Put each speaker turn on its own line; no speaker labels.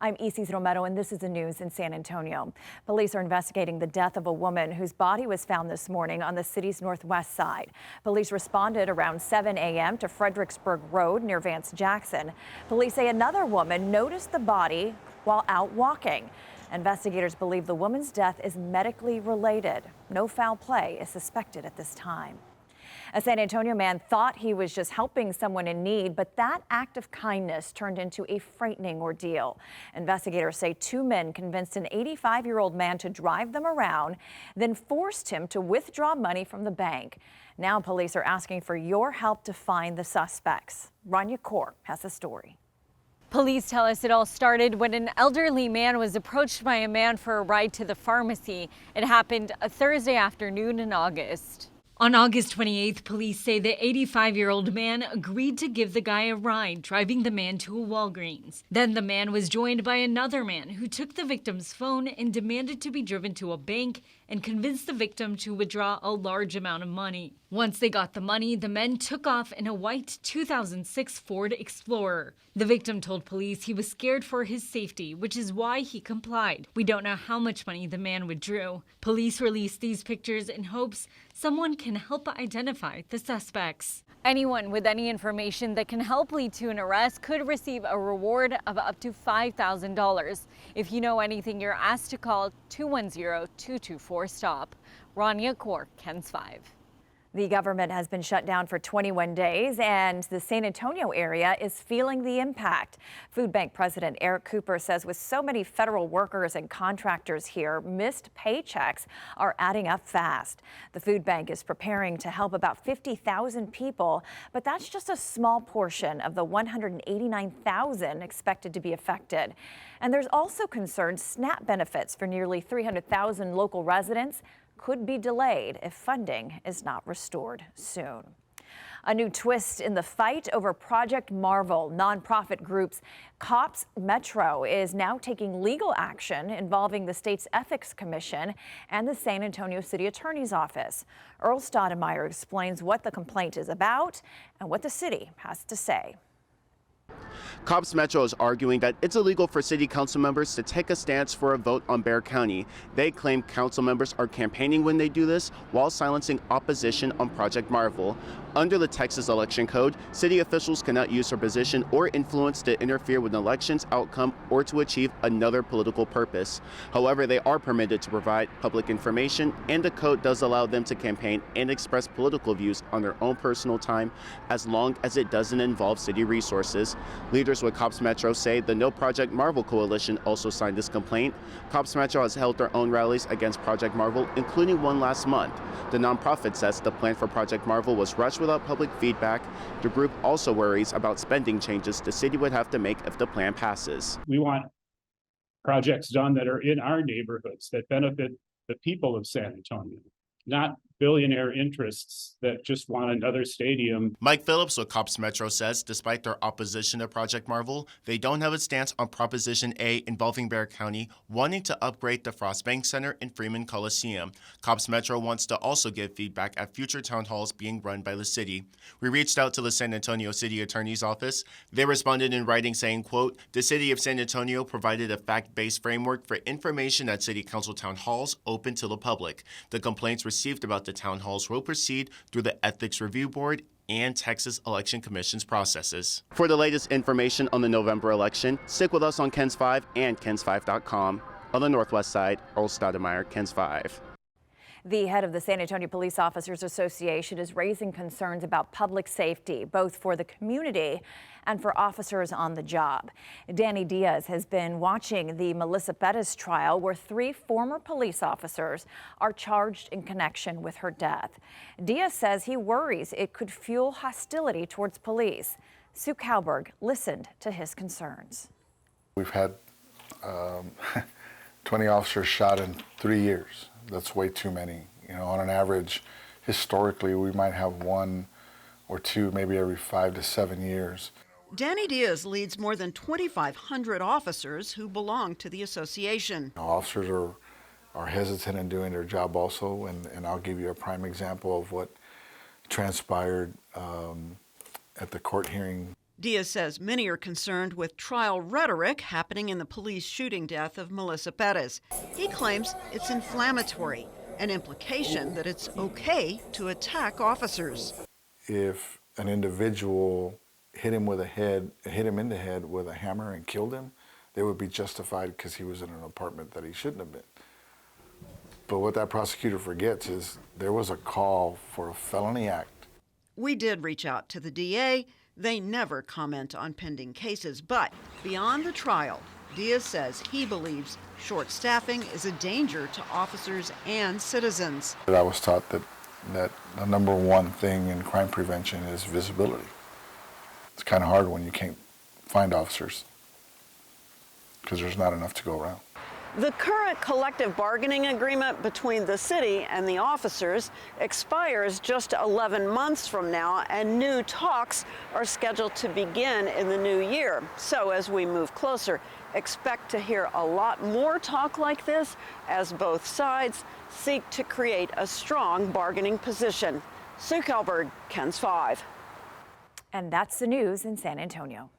I'm Isis Romero, and this is the news in San Antonio. Police are investigating the death of a woman whose body was found this morning on the city's northwest side. Police responded around 7 a.m. to Fredericksburg Road near Vance Jackson. Police say another woman noticed the body while out walking. Investigators believe the woman's death is medically related. No foul play is suspected at this time. A San Antonio man thought he was just helping someone in need, but that act of kindness turned into a frightening ordeal. Investigators say two men convinced an 85-year-old man to drive them around, then forced him to withdraw money from the bank. Now police are asking for your help to find the suspects. Rania Kaur has the story.
Police tell us it all started when an elderly man was approached by a man for a ride to the pharmacy. It happened a Thursday afternoon in August. On August 28th, police say the 85-year-old man agreed to give the guy a ride, driving the man to a Walgreens. Then the man was joined by another man who took the victim's phone and demanded to be driven to a bank and convinced the victim to withdraw a large amount of money. Once they got the money, the men took off in a white 2006 Ford Explorer. The victim told police he was scared for his safety, which is why he complied. We don't know how much money the man withdrew. Police released these pictures in hopes someone can help identify the suspects. Anyone with any information that can help lead to an arrest could receive a reward of up to $5,000. If you know anything, you're asked to call 210-224-STOP. Rania Kaur, KENS 5.
The government has been shut down for 21 days, and the San Antonio area is feeling the impact. Food Bank President Eric Cooper says with so many federal workers and contractors here, missed paychecks are adding up fast. The food bank is preparing to help about 50,000 people, but that's just a small portion of the 189,000 expected to be affected. And there's also concerned SNAP benefits for nearly 300,000 local residents could be delayed if funding is not restored soon. A new twist in the fight over Project Marvel. Nonprofit groups Cops Metro is now taking legal action involving the state's Ethics Commission and the San Antonio City Attorney's Office. Earl Stoudemire explains what the complaint is about and what the city has to say.
Cops Metro is arguing that it's illegal for city council members to take a stance for a vote on Bexar County. They claim council members are campaigning when they do this while silencing opposition on Project Marvel. Under the Texas election code, city officials cannot use their position or influence to interfere with an election's outcome or to achieve another political purpose. However, they are permitted to provide public information, and the code does allow them to campaign and express political views on their own personal time, as long as it doesn't involve city resources. Leaders with Cops Metro say the No Project Marvel coalition also signed this complaint. Cops Metro has held their own rallies against Project Marvel, including one last month. The nonprofit says the plan for Project Marvel was rushed without public feedback. The group also worries about spending changes the city would have to make if the plan passes.
We want projects done that are in our neighborhoods that benefit the people of San Antonio, not billionaire interests that just want another stadium.
Mike Phillips with Cops Metro says despite their opposition to Project Marvel, they don't have a stance on Proposition A involving Bexar County wanting to upgrade the Frost Bank Center in Freeman Coliseum. Cops Metro wants to also give feedback at future town halls being run by the city. We reached out to the San Antonio City Attorney's Office. They responded in writing saying, quote, "The city of San Antonio provided a fact-based framework for information at city council town halls open to the public. The complaints received about the town halls will proceed through the Ethics Review Board and Texas Election Commission's processes." For the latest information on the November election, stick with us on KENS 5 and KENS5.com. On the Northwest side, Earl Stoudemire, KENS 5.
The head of the San Antonio Police Officers Association is raising concerns about public safety, both for the community and for officers on the job. Danny Diaz has been watching the Melissa Bettis trial, where 3 former police officers are charged in connection with her death. Diaz says he worries it could fuel hostility towards police. Sue Kalberg listened to his concerns.
We've had 20 officers shot in 3 years. That's way too many. You know, on an average, historically, we might have 1 or 2, maybe every 5 to 7 years.
Danny Diaz leads more than 2,500 officers who belong to the association.
Officers are hesitant in doing their job also, and I'll give you a prime example of what transpired at the court hearing.
Diaz says many are concerned with trial rhetoric happening in the police shooting death of Melissa Perez. He claims it's inflammatory, an implication that it's okay to attack officers.
If an individual hit him in the head with a hammer and killed him, they would be justified because he was in an apartment that he shouldn't have been. But what that prosecutor forgets is there was a call for a felony act.
We did reach out to the DA. They never comment on pending cases, but beyond the trial, Diaz says he believes short staffing is a danger to officers and citizens.
I was taught that the number one thing in crime prevention is visibility. It's kind of hard when you can't find officers because there's not enough to go around.
The current collective bargaining agreement between the city and the officers expires just 11 months from now, and new talks are scheduled to begin in the new year. So as we move closer, expect to hear a lot more talk like this as both sides seek to create a strong bargaining position. Sue Kelberg, KENS 5.
And that's the news in San Antonio.